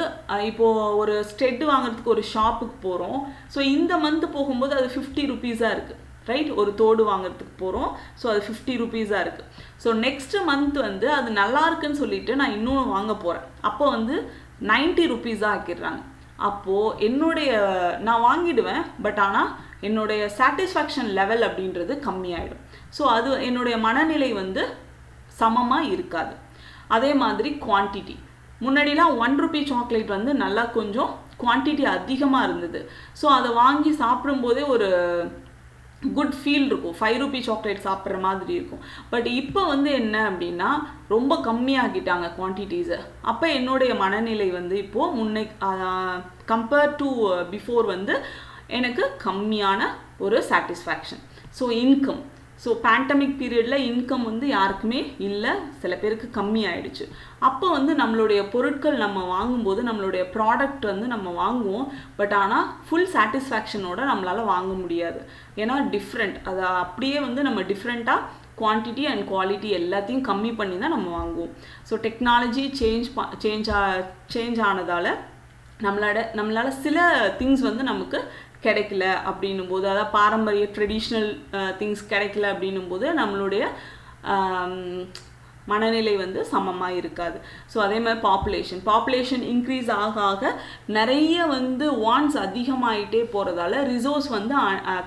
இப்போது ஒரு ஸ்டெட் வாங்குறதுக்கு ஒரு ஷாப்புக்கு போகிறோம். ஸோ இந்த மந்த் போகும்போது அது 50 ரூபீஸாக இருக்குது, ரைட்? ஒரு தோடு வாங்குறதுக்கு போகிறோம், ஸோ அது 50 ரூபீஸாக இருக்குது. ஸோ நெக்ஸ்ட் மந்த் வந்து அது நல்லா இருக்குன்னு சொல்லிட்டு நான் இன்னொன்று வாங்க போகிறேன், அப்போ வந்து 90 ரூபீஸாக ஆக்கிடுறாங்க. அப்போது நான் வாங்கிடுவேன், பட் ஆனால் என்னுடைய சாட்டிஸ்ஃபேக்ஷன் லெவல் அப்படின்றது கம்மியாயிடும். ஸோ அது என்னுடைய மனநிலை வந்து சமமாக இருக்காது. அதே மாதிரி குவான்டிட்டி, முன்னாடிலாம் 1 ரூபி சாக்லேட் வந்து நல்லா கொஞ்சம் குவான்டிட்டி அதிகமாக இருந்தது. ஸோ அதை வாங்கி சாப்பிடும்போதே ஒரு குட் ஃபீல் இருக்கும், 5 ரூபி சாக்லேட் சாப்பிட்ற மாதிரி இருக்கும். பட் இப்போ வந்து என்ன அப்படின்னா ரொம்ப கம்மியாகிட்டாங்க குவான்டிட்டிஸை. அப்போ என்னுடைய மனநிலை வந்து இப்போது கம்பேர் டு பிஃபோர் வந்து எனக்கு கம்மியான ஒரு satisfaction. So income, so pandemic பீரியடில் இன்கம் வந்து யாருக்குமே இல்லை, சில பேருக்கு கம்மி ஆயிடுச்சு. அப்போ வந்து நம்மளுடைய பொருட்கள் நம்ம வாங்கும்போது நம்மளுடைய ப்ராடக்ட் வந்து நம்ம வாங்குவோம், பட் ஆனால் ஃபுல் சாட்டிஸ்ஃபேக்ஷனோட நம்மளால் வாங்க முடியாது. ஏன்னா டிஃப்ரெண்ட், அதை அப்படியே வந்து நம்ம டிஃப்ரெண்ட்டாக குவான்டிட்டி அண்ட் குவாலிட்டி எல்லாத்தையும் கம்மி பண்ணி தான் நம்ம வாங்குவோம். ஸோ டெக்னாலஜி சேஞ்ச் ஆனதால் நம்மளால் சில திங்ஸ் வந்து நமக்கு கிடைக்கல அப்படின்னும் போது, அதாவது பாரம்பரிய ட்ரெடிஷ்னல் திங்ஸ் கிடைக்கல அப்படின்னும் போது நம்மளுடைய மனநிலை வந்து சமமாக இருக்காது. ஸோ அதே மாதிரி பாப்புலேஷன் இன்க்ரீஸ் ஆக நிறைய வந்து வான்ஸ் அதிகமாகிட்டே போகிறதால ரிசோர்ஸ் வந்து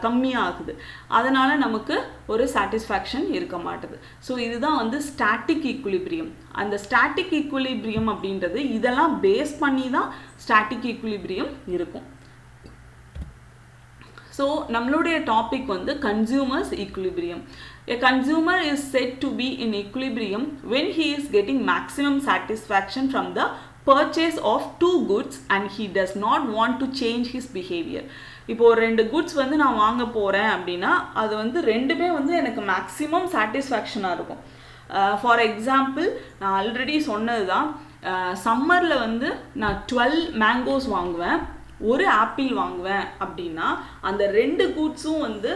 கம்மியாகுது. அதனால் நமக்கு ஒரு சாட்டிஸ்ஃபேக்ஷன் இருக்க மாட்டுது. ஸோ இதுதான் வந்து ஸ்டாட்டிக் ஈக்குலிபிரியம். அந்த ஸ்டாட்டிக் ஈக்குலிபிரியம் அப்படின்றது இதெல்லாம் பேஸ் பண்ணி தான் ஸ்டாட்டிக் ஈக்குலிபிரியம் இருக்கும். ஸோ நம்மளுடைய டாபிக் வந்து consumers equilibrium. A consumer is said to be in equilibrium when he is getting maximum satisfaction from the purchase of two goods and he does not want to change his behavior. இப்போ ஒரு 2 goods வந்து நான் வாங்க போகிறேன் அப்படின்னா அது வந்து ரெண்டுமே வந்து எனக்கு மேக்ஸிமம் சாட்டிஸ்ஃபேக்ஷனாக இருக்கும். ஃபார் எக்ஸாம்பிள், நான் ஆல்ரெடி சொன்னது தான், சம்மரில் வந்து நான் 12 மேங்கோஸ் வாங்குவேன், ஒரு ஆப்பிள் வாங்குவேன் அப்படின்னா அந்த 2 குட்ஸும் வந்து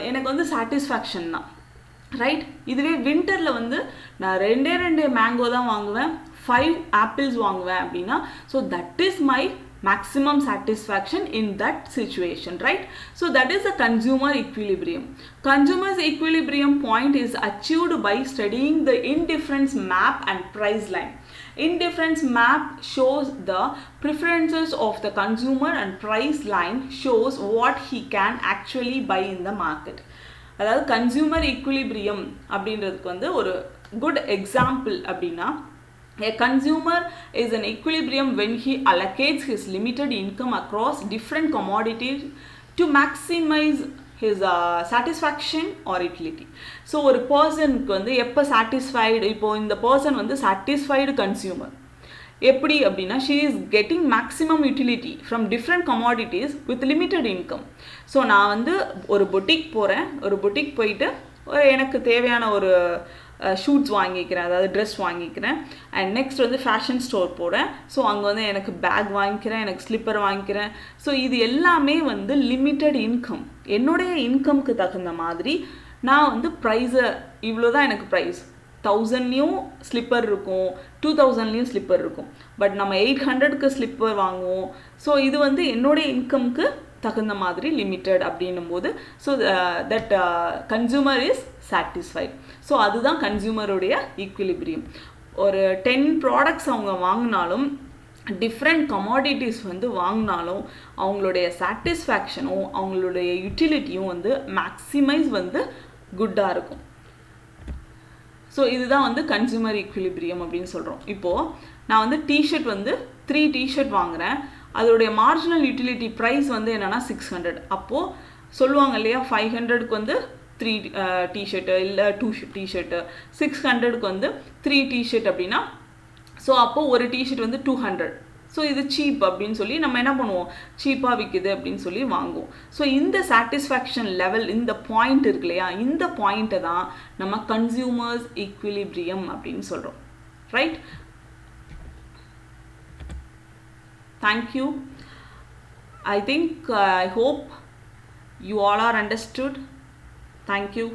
எனக்கு வந்து சாட்டிஸ்ஃபேக்ஷன் தான், ரைட்? இதுவே வின்டரில் வந்து நான் 2 மேங்கோ தான் வாங்குவேன், 5 ஆப்பிள்ஸ் வாங்குவேன் அப்படின்னா so that is my maximum satisfaction in that situation, right? So that is the consumer equilibrium. Consumer's equilibrium point is achieved by studying the indifference map and price line. Indifference map shows the preferences of the consumer and price line shows what he can actually buy in the market. அதாவது consumer equilibrium அப்படின்றதுக்கு வந்து ஒரு good example அப்படின்னா, a consumer is in equilibrium when he allocates his limited income across different commodities to maximize his satisfaction or utility. So ஒரு பர்சனுக்கு வந்து எப்போ satisfied, இப்போது இந்த பர்சன் வந்து சாட்டிஸ்ஃபைடு கன்சியூமர் எப்படி அப்படின்னா, she is getting maximum utility from different commodities with limited income. So நான் வந்து ஒரு பொட்டிக் போகிறேன், ஒரு பொட்டிக் போயிட்டு எனக்கு தேவையான ஒரு ஷூட்ஸ் வாங்கிக்கிறேன், அதாவது ட்ரெஸ் வாங்கிக்கிறேன். அண்ட் நெக்ஸ்ட் வந்து ஃபேஷன் ஸ்டோர் போகிறேன். ஸோ அங்கே வந்து எனக்கு பேக் வாங்கிக்கிறேன், எனக்கு ஸ்லிப்பர் வாங்கிக்கிறேன். ஸோ இது எல்லாமே வந்து லிமிட்டட் இன்கம். என்னுடைய இன்கம்க்கு தகுந்த மாதிரி நான் வந்து ப்ரைஸை, இவ்வளோ தான் எனக்கு ப்ரைஸ், 1000லையும் ஸ்லிப்பர் இருக்கும், 2000லையும் ஸ்லிப்பர் இருக்கும். பட் நம்ம 800க்கு ஸ்லிப்பர் வாங்குவோம். ஸோ இது வந்து என்னுடைய இன்கம்க்கு தகுந்த மாதிரி லிமிட்டட் அப்படின்னும் போது, so that consumer is satisfied. So அதுதான் கன்சியூமருடைய ஈக்குலிபிரியம். ஒரு 10 ப்ராடக்ட்ஸ் அவங்க வாங்கினாலும், டிஃப்ரெண்ட் கமாடிட்டிஸ் வந்து வாங்கினாலும், அவங்களுடைய சாட்டிஸ்ஃபேக்ஷனும் அவங்களுடைய யூட்டிலிட்டியும் வந்து மேக்ஸிமைஸ் வந்து குட்டாக இருக்கும். ஸோ இதுதான் வந்து கன்சியூமர் ஈக்குலிபிரியம் அப்படின்னு சொல்கிறோம். இப்போது நான் வந்து டிஷர்ட் வந்து 3 டிஷர்ட் வாங்குகிறேன், அதோடைய மார்ஜினல் யூட்டிலிட்டி ப்ரைஸ் வந்து என்னென்னா 600. அப்போது சொல்லுவாங்க இல்லையா, 500க்கு வந்து 3 டிஷர்ட்டு இல்லை 2 டிஷர்ட்டு, 600க்கு வந்து 3 டிஷர்ட் அப்படின்னா, ஸோ அப்போது ஒரு டிஷர்ட் வந்து 200. ஸோ இது சீப் அப்படின்னு சொல்லி நம்ம என்ன பண்ணுவோம், சீப்பாக விற்குது அப்படின்னு சொல்லி வாங்குவோம். ஸோ இந்த சாட்டிஸ்ஃபேக்ஷன் லெவல், இந்த பாயிண்ட் இருக்கு இல்லையா, இந்த பாயிண்ட்டை தான் நம்ம கன்சியூமர்ஸ் ஈக்குலிபிரியம் அப்படின்னு சொல்கிறோம், right? Thank you. I think, I hope you all are understood. Thank you.